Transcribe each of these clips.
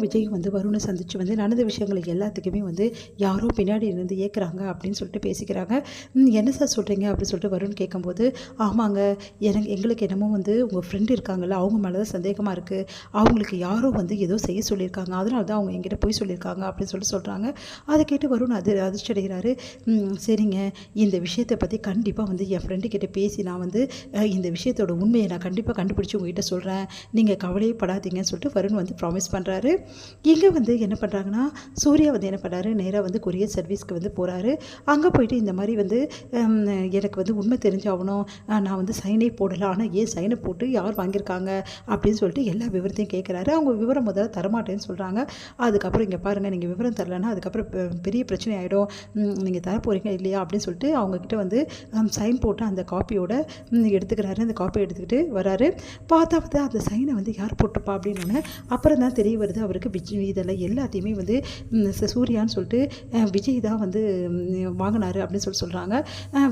விஜய் வந்து வருணை சந்தித்து வந்து நடந்த விஷயங்களுக்கு எல்லாத்துக்குமே வந்து யாரோ பின்னாடி இருந்து ஏற்கிறாங்க அப்படின்னு சொல்லிட்டு பேசிக்கிறாங்க. என்ன சார் சொல்கிறீங்க அப்படின்னு சொல்லிட்டு வருண் கேட்கும்போது, ஆமாங்க, எங்களுக்கு என்னமோ வந்து உங்கள் ஃப்ரெண்டு இருக்காங்கல்ல, அவங்க மேலே தான் சந்தேகமாக இருக்குது. அவங்களுக்கு யாரோ வந்து ஏதோ செய்ய சொல்லியிருக்காங்க, அதனால தான் அவங்க என்கிட்ட போய் சொல்லியிருக்காங்க அப்படின்னு சொல்லிட்டு சொல்கிறாங்க. அதை கேட்டு வருண் அதிர்ச்சி அடைகிறாரு. சரிங்க, இந்த விஷயத்தை பற்றி கண்டிப்பாக வந்து என் ஃப்ரெண்டு கிட்டே பேசி நான் வந்து இந்த விஷயத்தோட உண்மையை நான் கண்டிப்பாக கண்டுபிடிச்சி உங்ககிட்ட சொல்கிறேன், நீங்கள் கவலையே படாதீங்கன்னு சொல்லிட்டு வருண் வந்து ப்ராமிஸ் பண்ணுறாரு. இங்கே வந்து என்ன பண்ணுறாங்கன்னா, சூர்யா வந்து என்ன பண்ணுறாரு, நேராக வந்து கொரியர் சர்வீஸ்க்கு வந்து போகிறாரு. அங்கே போயிட்டு இந்த மாதிரி வந்து எனக்கு வந்து உண்மை தெரிஞ்சாகணும், நான் வந்து சைனே போடலை, ஆனால் ஏன் சைனை போட்டு யார் வாங்கியிருக்காங்க அப்படின்னு சொல்லிட்டு எல்லா விவரத்தையும் கேட்குறாரு. அவங்க விவரம் முதல்ல தரமாட்டேன்னு சொல்கிறாங்க. அதுக்கப்புறம் இங்கே பாருங்கள், நீங்கள் விவரம் தரலைன்னா அதுக்கப்புறம் பெரிய பிரச்சனை ஆகிடும், நீங்கள் தர போகிறீங்க இல்லையா அப்படின்னு சொல்லிட்டு அவங்கக்கிட்ட வந்து சைன் போட்டு அந்த காப்பியோட எடுத்துக்கிறாரு. அந்த காப்பியை எடுத்துக்கிட்டு வராரு. பார்த்தா வந்து அந்த சைனை வந்து யார் போட்டப்பா அப்படின்னு அப்புறம் தான் தெரிய வருது அவருக்கு. விஜய் இதெல்லாம் எல்லாத்தையுமே வந்து சூர்யான்னு சொல்லிட்டு விஜய் தான் வந்து வாங்கினாரு அப்படின்னு சொல்கிறாங்க.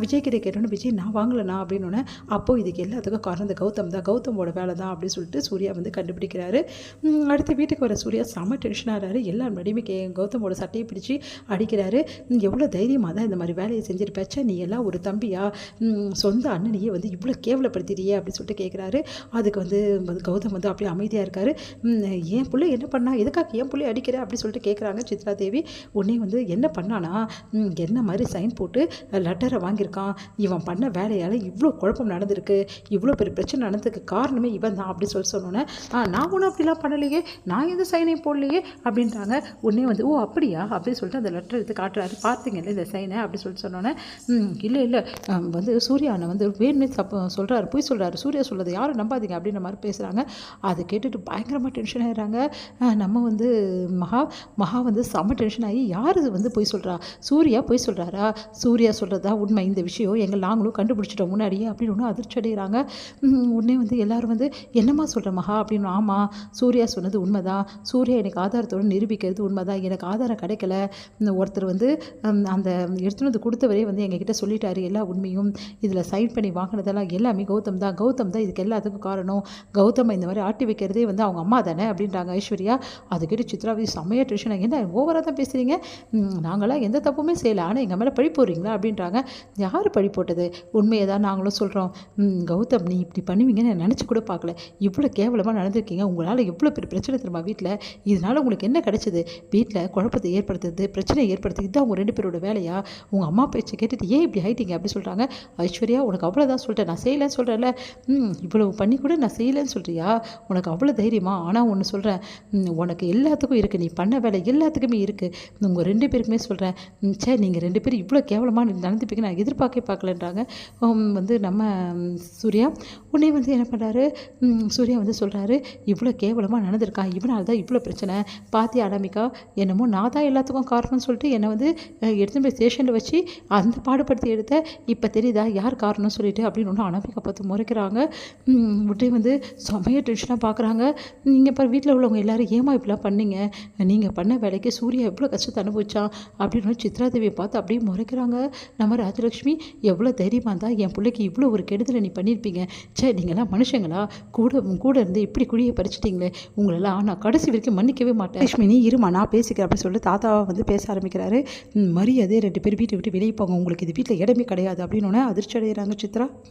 விஜய் கிட்ட கேட்டோன்னே, விஜய் நான் வாங்கலைண்ணா அப்படின்னோடனே, அப்போது இதுக்கு எல்லாத்துக்கும் காரணம் இந்த கௌதம் தான், கௌதமோட வேலை தான் அப்படின்னு சொல்லிட்டு சூர்யா வந்து கண்டுபிடிக்கிறாரு. அடுத்து வீட்டுக்கு வர சூர்யா செம்ம டென்ஷனாகிறாரு. எல்லா முன்னாடியுமே கௌதமோட சட்டையை பிடிச்சி அடிக்கிறாரு. எவ்வளோ தைரியமாக தான் இந்த மாதிரி வேலையை செஞ்சுருப்பேச்சா, நீ எல்லாம் ஒரு தம்பியா, சொந்த அண்ணனையே வந்து இவ்வளோ கேவலப்படுத்திடுறியே அப்படின்னு சொல்லிட்டு கேட்குறாரு. அதுக்கு வந்து கௌதம் வந்து அப்படியே அமைதியாக இருக்காரு. என் பிள்ளை என்ன பண்ணா, எதுக்காக என் பிள்ளை அடிக்கிற அப்படி சொல்லிட்டு கேட்குறாங்க சித்ரா தேவி. உடனே வந்து என்ன பண்ணானா, என்ன மாதிரி சைன் போட்டு லெட்டரை வாங்கியிருக்கான், இவன் பண்ண வேலையால் இவ்வளோ குழப்பம் நடந்திருக்கு, இவ்வளோ பெரிய பிரச்சனை நடந்ததுக்கு காரணமே இவன் தான் அப்படி சொன்னோன்னே, நான் ஒன்றும் அப்படிலாம் பண்ணலையே, நான் எந்த சைனையும் போடலையே அப்படின்றாங்க. உடனே வந்து ஓ அப்படியா அப்படின்னு சொல்லிட்டு அந்த லெட்டர் எடுத்து காட்டுறாரு. பார்த்தீங்கல்ல இந்த சைனை அப்படி சொல்லிட்டு சொன்னோன்னே, இல்லை வந்து சூர்யா அண்ணன் வந்து வேணுமே சொல்கிறாரு, போய் சொல்கிறாரு, சூர்யா சொல்கிறது யாரும் நம்பாதீங்க அப்படின்ற மாதிரி பேசுகிறாங்க. அதை கேட்டுட்டு பயங்கரமாக டென்ஷன் ஆகிடுறாங்க. நம்ம வந்து மகா வந்து செம்ம டென்ஷன் ஆகி, யார் இது வந்து போய் சொல்கிறா, சூர்யா போய் சொல்கிறாரா, சூர்யா சொல்கிறதா உண்மை, இந்த விஷயம் நாங்களும் கண்டுபிடிச்சிட்டோம் முன்னாடியே அப்படின்னு ஒன்று அதிர்ச்சி அடைகிறாங்க. உடனே வந்து எல்லோரும் வந்து என்னம்மா சொல்கிற மகா அப்படின்னு, ஆமாம் சூர்யா சொன்னது உண்மைதான், சூர்யா எனக்கு ஆதாரத்தோடு நிரூபிக்கிறது உண்மைதான், எனக்கு ஆதாரம் கிடைக்கல, ஒருத்தர் வந்து அந்த எடுத்துன்னு வந்து கொடுத்தவரே வந்து எங்ககிட்ட சொல்லிட்டாரு எல்லா உண்மையும், இதில் சைன் பண்ணி வாங்கினதெல்லாம் எல்லாமே கௌதம் தான் இதுக்கு எல்லாத்துக்கும் காரணம், கௌதம் இந்த மாதிரி ஆட்டி வைக்கிறதே வந்து அவங்க அம்மா தானே அப்படின்றாங்க ஐஸ்வர்யா. அது கேட்டு சித்ராவி செம்மையாக டென்ஷன், என்ன ஓவராக தான் பேசுகிறீங்க, நாங்களாம் எந்த தப்புமே செய்யலை, ஆனால் எங்கள் மேலே பழி போடுறீங்களா அப்படின்றாங்க. யார் பழி போட்டது, உண்மையை தான் நாங்களும் சொல்கிறோம், கௌதம் நீ இப்படி பண்ணுவீங்கன்னு நான் நினச்சி கூட பார்க்கல, இவ்வளோ கேவலமாக நடந்திருக்கீங்க, உங்களால் எவ்வளோ பெரிய பிரச்சனை தெரியுமா வீட்டில், இதனால் உங்களுக்கு என்ன கிடைச்சது, வீட்டில் குழப்பத்தை ஏற்படுத்துறது, பிரச்சனை ஏற்படுத்துறது, இதுதான் உங்கள் 2 பேரோட வேலையா, உங்கள் அம்மா பேச்சை கேட்டுட்டு ஏன் இப்படி ஆகிட்டீங்க அப்படி சொல்கிறாங்க. ஐஸ்வர்யா உனக்கு அவ்வளோதான் சொல்லிட்டேன், நான் செய்யலைன்னு சொல்கிறேன்ல, இவ்வளோ பண்ணி கூட நான் செய்யலைன்னு சொல்கிறியா, உனக்கு அவ்வளோ தைரியமா, ஆனால் ஒன்று சொல்கிறேன், உனக்கு எல்லாத்துக்கும் இருக்குது, நீ பண்ண வேலை எல்லாத்துக்குமே இருக்குது, உங்கள் 2 பேருக்குமே சொல்கிறேன், சரி நீங்கள் 2 பேரும் இவ்வளோ கேவலமாக நடந்துப்பீங்க நான் பார்க்கலன்றாங்க. வந்து நம்ம சூர்யா உடனே வந்து என்ன பண்ணுறாரு, சூர்யா வந்து சொல்கிறாரு, இவ்வளோ கேவலமாக நடந்திருக்கா, இவனால் தான் இவ்வளோ பிரச்சனை, பாத்தி அடாமிக்கா என்னமோ நான் தான் எல்லாத்துக்கும் காரணம்னு சொல்லிட்டு என்னை வந்து எடுத்துன்னு போய் ஸ்டேஷனில் வச்சு அந்த பாடுபடுத்தி எடுத்த, இப்போ தெரியுதா யார் காரணம்னு சொல்லிட்டு அப்படின்னு ஒன்று அனாமிகா பார்த்து முறைக்கிறாங்க. உடனே வந்து செம்மையாக டென்ஷனாக பார்க்குறாங்க. நீங்கள் இப்போ வீட்டில் உள்ளவங்க எல்லோரும் ஏமா இப்படிலாம் பண்ணீங்க, நீங்கள் பண்ண வேலைக்கு சூர்யா எவ்வளோ கஷ்டத்தை அனுபவிச்சான் அப்படின்னு சித்ராதேவியை பார்த்து அப்படியே முறைக்கிறாங்க. நம்ம ராஜலக்ஷ்மி எவ்வளோ தைரியமாக இருந்தால் என் பிள்ளைக்கு இவ்வளோ ஒரு கெடுதலை நீ பண்ணியிருப்பீங்க, சரி நீங்களாம் மனுஷங்களா, கூட இருந்து இப்படி குழியை பறிச்சிட்டிங்களே, உங்களெல்லாம் நான் கடைசி வரைக்கும் மன்னிக்கவே மாட்டேன், லக்ஷ்மி நீ இருமா நான் பேசிக்கிறேன் அப்படின்னு சொல்லிட்டு தாத்தாவை வந்து பேச ஆரம்பிக்கிறாரு. மரியாதை 2 பேர் வீட்டை விட்டு வெளியே போங்க, உங்களுக்கு இது வீட்டில் இடமே கிடையாது அப்படின்னு அதிர்ச்சி அடைகிறாங்க சித்ரா.